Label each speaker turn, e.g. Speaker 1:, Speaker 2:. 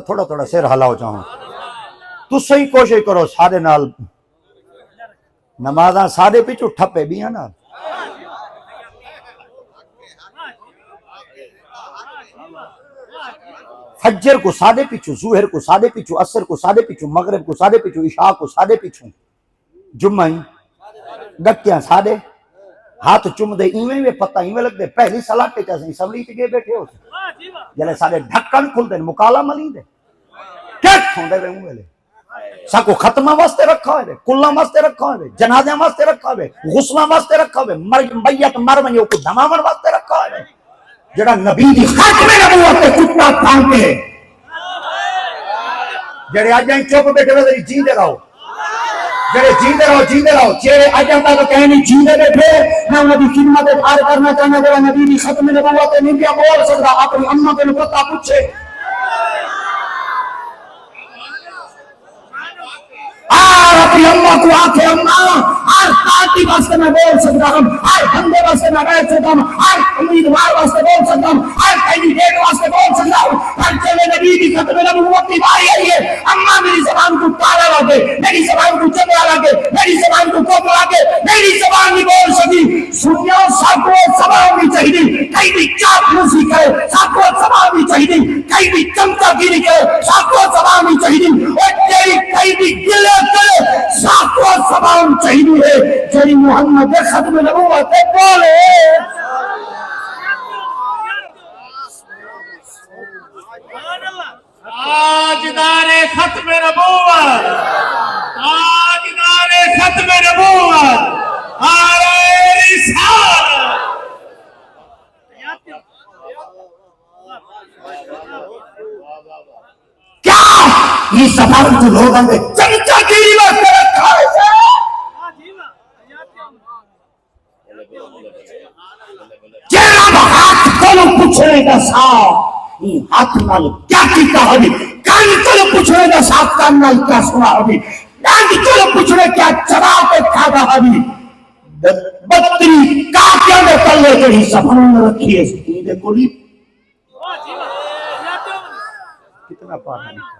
Speaker 1: تھوڑا تھوڑا سر ہلاؤ چاہوں تو صحیح کوشش کرو سارے نال نمازاں سارے پیچھو ٹھپے بھی ہیں نا فجر کو سادے پیچھو، ظہر کو سادے پیچھو، عصر کو سادے پیچھو، مغرب کو سادے پیچھو، عشاء کو سادے پیچھو، جمعہ ہی ڈکیاں سادے ہاتھ چم دے ایویں میں پتہ ایویں لگ دے پہلی صلاح تے چاہے سبلی تے بیٹھے ہو جلے سارے ڈھکن کھل دے مکالا ملی دے کیا کھوندے وے اوے ساکو ختمہ واسطے رکھا ہوئے کلاں واسطے رکھا ہوئے جنازیاں واسطے رکھا ہوئے غسلاں واسطے رکھا ہوئے میت مر ونجے کو دماون واسطے رکھا ہوئے جڑا نبی دی ختم نبوت تے کتا پھانکے جڑے آج جائیں چوپ بیٹھے ہوئے جیندے رہو جڑے جیندے رہو جڑے آج جائیں تو کہنی جیندے بیٹھے میں انہوں دی خدمت ادھار کرنا چاہنا جڑا نبی دی ختم نبوت تے نہیں پیا بول سکتا اپنی اماں کو پتہ پوچھے اپنی اماں کو آکھے اماں ہر پارٹی واسطے میں بول سکتا ہوں ہر بندے واسطے میں بیٹھ سکتا ہوں ہر امیدوار واسطے بول سکتا ہوں ہر کینڈیڈیٹ واسطے بول سکتا ہوں ہر جگہ نبی کی ختم نبوت کی باری آئی ہے اماں میری زبان کو تالا لگے میری زبان کو چمڑا لگے میری زبان کو کوپ لگے میری زبان نہیں بول سکی سنیو ساکو زبان بھی چاہیے کئی بھی چاپلوسی کرے ساکو زبان بھی چاہیے کئی بھی چمچا گیری کرے ساکو زبان بھی چاہیے اور تیری کئی بھی گلے کرے ساکو زبان چاہیے جی محمد ختم نبوت بولے
Speaker 2: تاجدار ختم نبوت تاجدار ختم نبوت آرائے رسالت
Speaker 1: کیا یہ سفر جو لوگوں نے چمچا گیری واسطے رکھا ہے جناب ہاتھ کو پوچھنے کا صاحب ہاتھ نال کیا کیتا ہوگی کان کو پوچھنے کا صاحب کان نال کیا سنا ہوگی کان کو پوچھنے کیا چرا پہ کھادا ہوگی بطری کاکیاں میں کلے جڑی سبھان رکھی ہے دیکھو کتنا پاک ہے